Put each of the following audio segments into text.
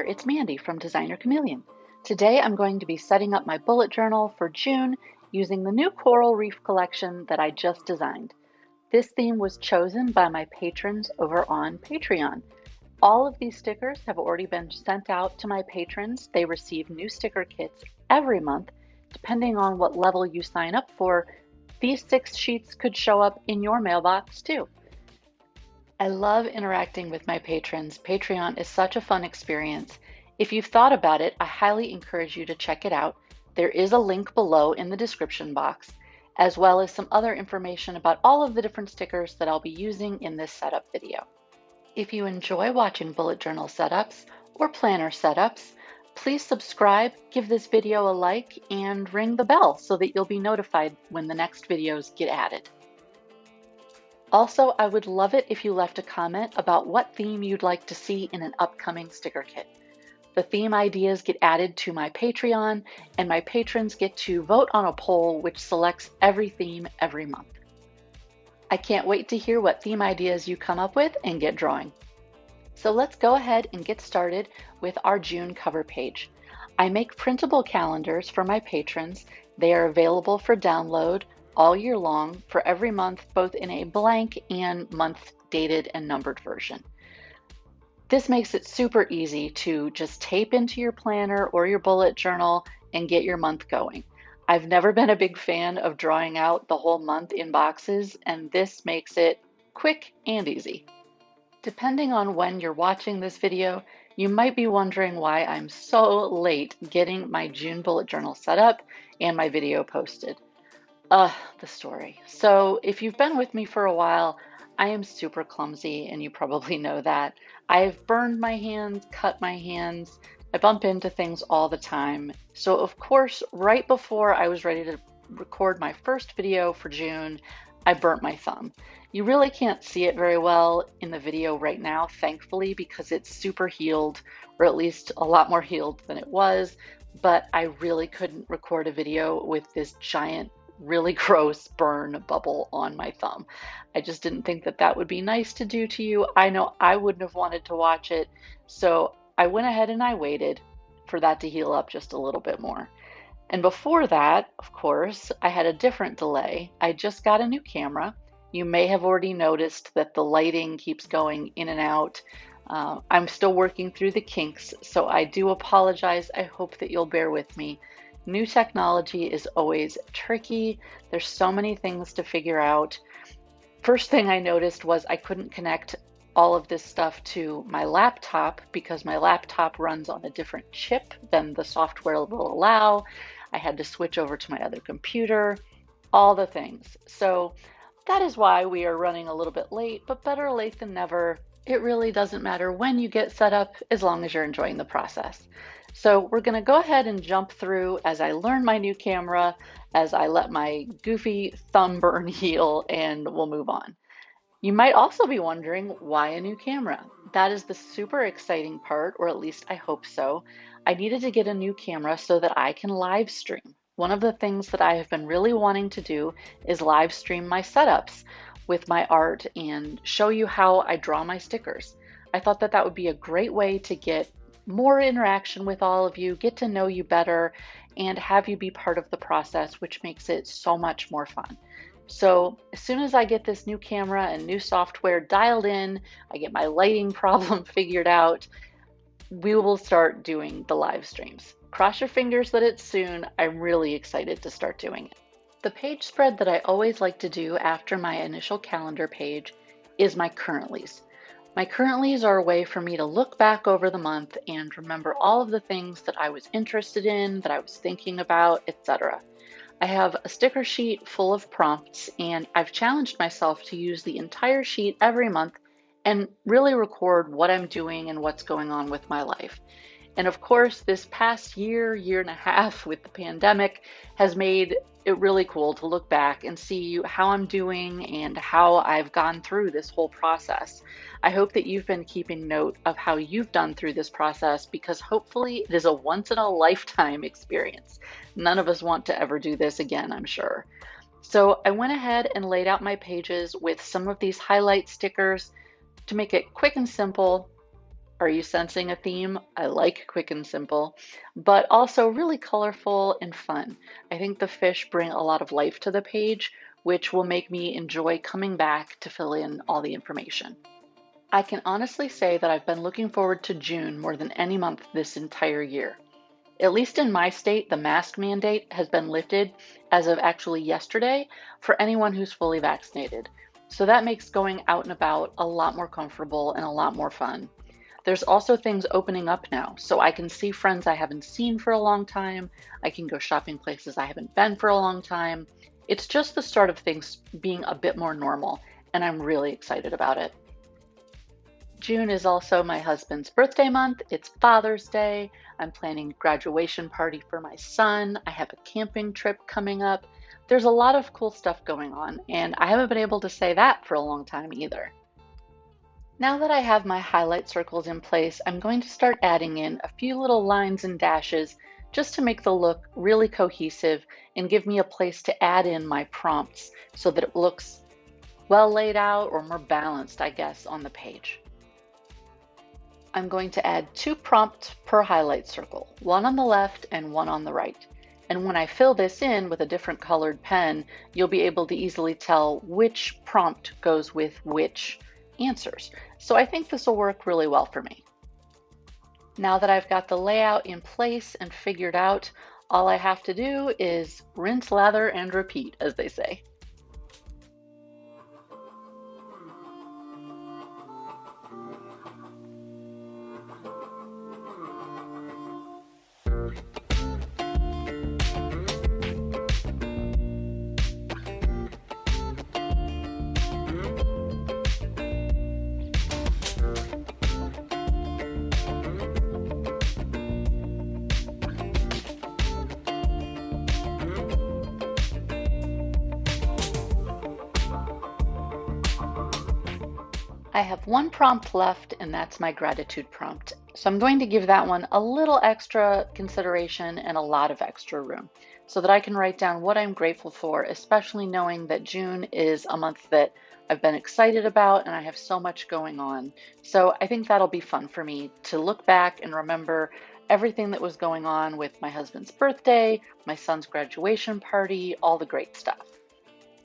it's Mandy from Designer Chameleon. Today I'm going to be setting up my bullet journal for June using the new coral reef collection that I just designed. This theme was chosen by my patrons over on Patreon. All of these stickers have already been sent out to my patrons. They receive new sticker kits every month. Depending on what level you sign up for, these 6 sheets could show up in your mailbox too. I love interacting with my patrons. Patreon is such a fun experience. If you've thought about it, I highly encourage you to check it out. There is a link below in the description box, as well as some other information about all of the different stickers that I'll be using in this setup video. If you enjoy watching bullet journal setups or planner setups, please subscribe, give this video a like, and ring the bell so that you'll be notified when the next videos get added. Also, I would love it if you left a comment about what theme you'd like to see in an upcoming sticker kit. The theme ideas get added to my Patreon, and my patrons get to vote on a poll which selects every theme every month. I can't wait to hear what theme ideas you come up with and get drawing. So let's go ahead and get started with our June cover page. I make printable calendars for my patrons. They are available for download all year long for every month, both in a blank and month dated and numbered version. This makes it super easy to just tape into your planner or your bullet journal and get your month going. I've never been a big fan of drawing out the whole month in boxes, and this makes it quick and easy. Depending on when you're watching this video, you might be wondering why I'm so late getting my June bullet journal set up and my video posted. The story. So if you've been with me for a while, I am super clumsy, and you probably know that. I've burned my hands, cut my hands. I bump into things all the time. So of course, right before I was ready to record my first video for June, I burnt my thumb. You really can't see it very well in the video right now, thankfully, because it's super healed, or at least a lot more healed than it was, but I really couldn't record a video with this giant, really gross burn bubble on my thumb. I just didn't think that that would be nice to do to you. I know I wouldn't have wanted to watch it, so I went ahead and I waited for that to heal up just a little bit more. And before that, of course, I had a different delay. I just got a new camera. You may have already noticed that the lighting keeps going in and out. I'm still working through the kinks, so I do apologize. I hope that you'll bear with me. New technology is always tricky. There's so many things to figure out. First thing I noticed was I couldn't connect all of this stuff to my laptop because my laptop runs on a different chip than the software will allow. I had to switch over to my other computer, all the things. So that is why we are running a little bit late, but better late than never. It really doesn't matter when you get set up as long as you're enjoying the process. So we're going to go ahead and jump through as I learn my new camera, as I let my goofy thumb burn heal, and we'll move on. You might also be wondering, why a new camera? That is the super exciting part, or at least I hope so. I needed to get a new camera so that I can live stream. One of the things that I have been really wanting to do is live stream my setups with my art and show you how I draw my stickers. I thought that that would be a great way to get more interaction with all of you, get to know you better, and have you be part of the process, which makes it so much more fun. So as soon as I get this new camera and new software dialed in, I get my lighting problem figured out, we will start doing the live streams. Cross your fingers that it's soon. I'm really excited to start doing it. The page spread that I always like to do after my initial calendar page is my currentlies. My currentlies are a way for me to look back over the month and remember all of the things that I was interested in, that I was thinking about, etc. I have a sticker sheet full of prompts, and I've challenged myself to use the entire sheet every month and really record what I'm doing and what's going on with my life. And of course, this past year and a half with the pandemic has made it really cool to look back and see how I'm doing and how I've gone through this whole process. I hope that you've been keeping note of how you've done through this process, because hopefully it is a once in a lifetime experience. None of us want to ever do this again, I'm sure. So I went ahead and laid out my pages with some of these highlight stickers to make it quick and simple. Are you sensing a theme? I like quick and simple, but also really colorful and fun. I think the fish bring a lot of life to the page, which will make me enjoy coming back to fill in all the information. I can honestly say that I've been looking forward to June more than any month this entire year. At least in my state, the mask mandate has been lifted as of actually yesterday for anyone who's fully vaccinated. So that makes going out and about a lot more comfortable and a lot more fun. There's also things opening up now, so I can see friends I haven't seen for a long time. I can go shopping places I haven't been for a long time. It's just the start of things being a bit more normal, and I'm really excited about it. June is also my husband's birthday month. It's Father's Day. I'm planning a graduation party for my son. I have a camping trip coming up. There's a lot of cool stuff going on, and I haven't been able to say that for a long time either. Now that I have my highlight circles in place, I'm going to start adding in a few little lines and dashes just to make the look really cohesive and give me a place to add in my prompts so that it looks well laid out or more balanced, I guess, on the page. I'm going to add 2 prompts per highlight circle, one on the left and one on the right. And when I fill this in with a different colored pen, you'll be able to easily tell which prompt goes with which answers. So I think this will work really well for me. Now that I've got the layout in place and figured out, all I have to do is rinse, lather, and repeat, as they say. I have one prompt left, and that's my gratitude prompt. So I'm going to give that one a little extra consideration and a lot of extra room so that I can write down what I'm grateful for, especially knowing that June is a month that I've been excited about and I have so much going on. So I think that'll be fun for me to look back and remember everything that was going on with my husband's birthday, my son's graduation party, all the great stuff.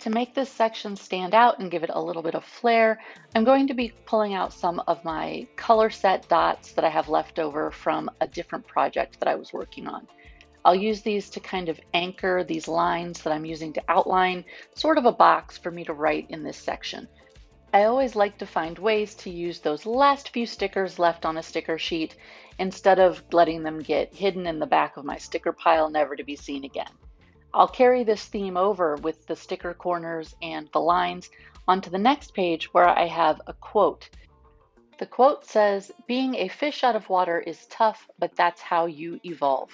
To make this section stand out and give it a little bit of flair, I'm going to be pulling out some of my color set dots that I have left over from a different project that I was working on. I'll use these to kind of anchor these lines that I'm using to outline sort of a box for me to write in this section. I always like to find ways to use those last few stickers left on a sticker sheet instead of letting them get hidden in the back of my sticker pile, never to be seen again. I'll carry this theme over with the sticker corners and the lines onto the next page where I have a quote. The quote says, "Being a fish out of water is tough, but that's how you evolve."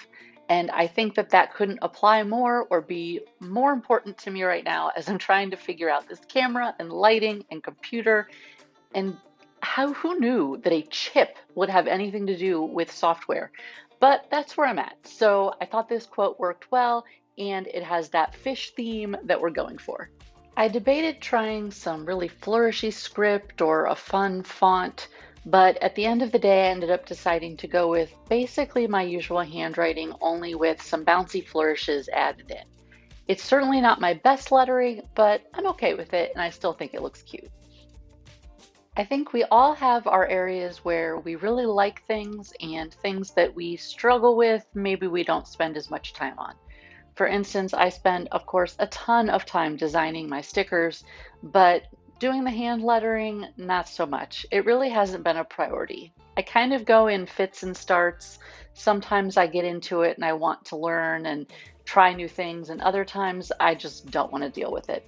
And I think that that couldn't apply more or be more important to me right now as I'm trying to figure out this camera and lighting and computer and who knew that a chip would have anything to do with software? But that's where I'm at. So I thought this quote worked well, and it has that fish theme that we're going for. I debated trying some really flourishy script or a fun font, but at the end of the day, I ended up deciding to go with basically my usual handwriting, only with some bouncy flourishes added in. It's certainly not my best lettering, but I'm okay with it, and I still think it looks cute. I think we all have our areas where we really like things and things that we struggle with, maybe we don't spend as much time on. For instance, I spend, of course, a ton of time designing my stickers, but doing the hand lettering, not so much. It really hasn't been a priority. I kind of go in fits and starts. Sometimes I get into it and I want to learn and try new things, and other times I just don't want to deal with it.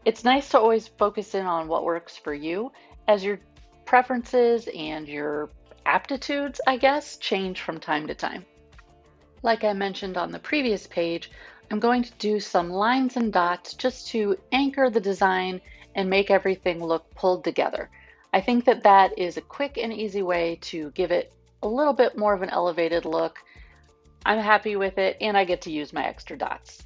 It's nice to always focus in on what works for you as your preferences and your aptitudes, I guess, change from time to time. Like I mentioned on the previous page, I'm going to do some lines and dots just to anchor the design and make everything look pulled together. I think that that is a quick and easy way to give it a little bit more of an elevated look. I'm happy with it, and I get to use my extra dots.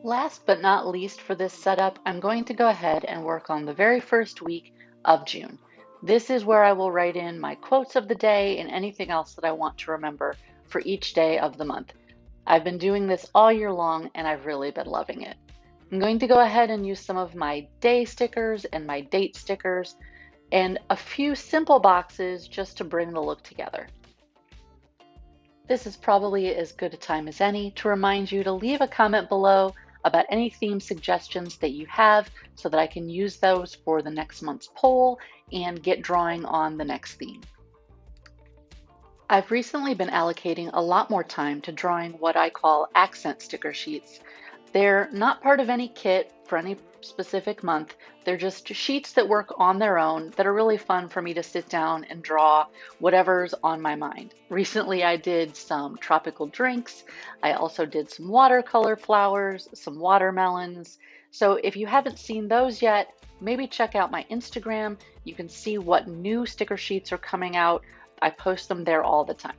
Last but not least for this setup, I'm going to go ahead and work on the very first week of June. This is where I will write in my quotes of the day and anything else that I want to remember for each day of the month. I've been doing this all year long and I've really been loving it. I'm going to go ahead and use some of my day stickers and my date stickers and a few simple boxes just to bring the look together. This is probably as good a time as any to remind you to leave a comment below about any theme suggestions that you have so that I can use those for the next month's poll and get drawing on the next theme. I've recently been allocating a lot more time to drawing what I call accent sticker sheets. They're not part of any kit for any specific month. They're just sheets that work on their own that are really fun for me to sit down and draw whatever's on my mind. Recently, I did some tropical drinks. I also did some watercolor flowers, some watermelons. So if you haven't seen those yet, maybe check out my Instagram. You can see what new sticker sheets are coming out. I post them there all the time.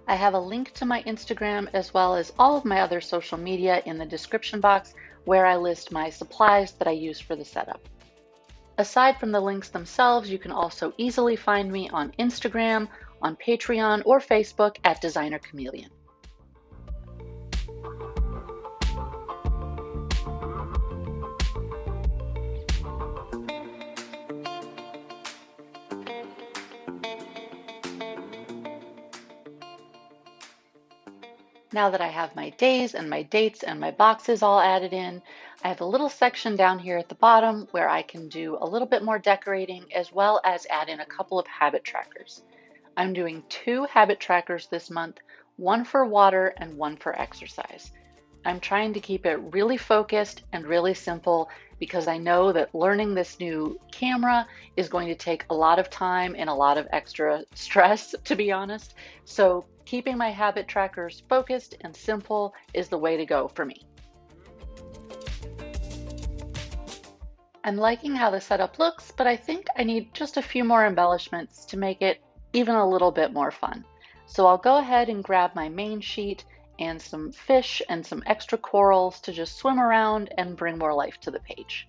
I have a link to my Instagram as well as all of my other social media in the description box where I list my supplies that I use for the setup. Aside from the links themselves, you can also easily find me on Instagram, on Patreon, or Facebook at Designer Chameleon. Now that I have my days and my dates and my boxes all added in, I have a little section down here at the bottom where I can do a little bit more decorating as well as add in a couple of habit trackers. I'm doing 2 habit trackers this month, one for water and one for exercise. I'm trying to keep it really focused and really simple because I know that learning this new camera is going to take a lot of time and a lot of extra stress, to be honest. So keeping my habit trackers focused and simple is the way to go for me. I'm liking how the setup looks, but I think I need just a few more embellishments to make it even a little bit more fun. So I'll go ahead and grab my main sheet and some fish and some extra corals to just swim around and bring more life to the page.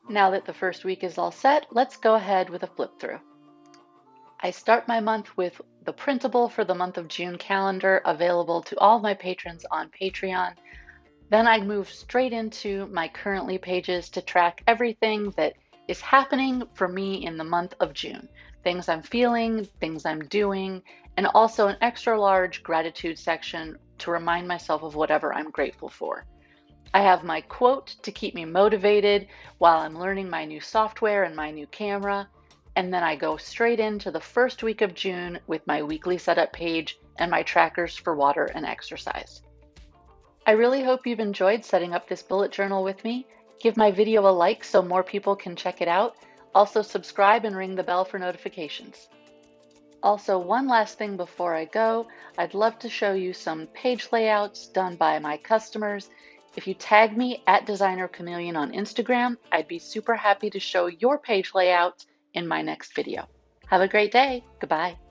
Now that the first week is all set, let's go ahead with a flip through. I start my month with the printable for the month of June calendar available to all my patrons on Patreon. Then I move straight into my currently pages to track everything that is happening for me in the month of June. Things I'm feeling, things I'm doing, and also an extra large gratitude section to remind myself of whatever I'm grateful for. I have my quote to keep me motivated while I'm learning my new software and my new camera. And then I go straight into the first week of June with my weekly setup page and my trackers for water and exercise. I really hope you've enjoyed setting up this bullet journal with me. Give my video a like so more people can check it out. Also subscribe and ring the bell for notifications. Also, one last thing before I go, I'd love to show you some page layouts done by my customers. If you tag me at Designer Chameleon on Instagram, I'd be super happy to show your page layout in my next video. Have a great day. Goodbye.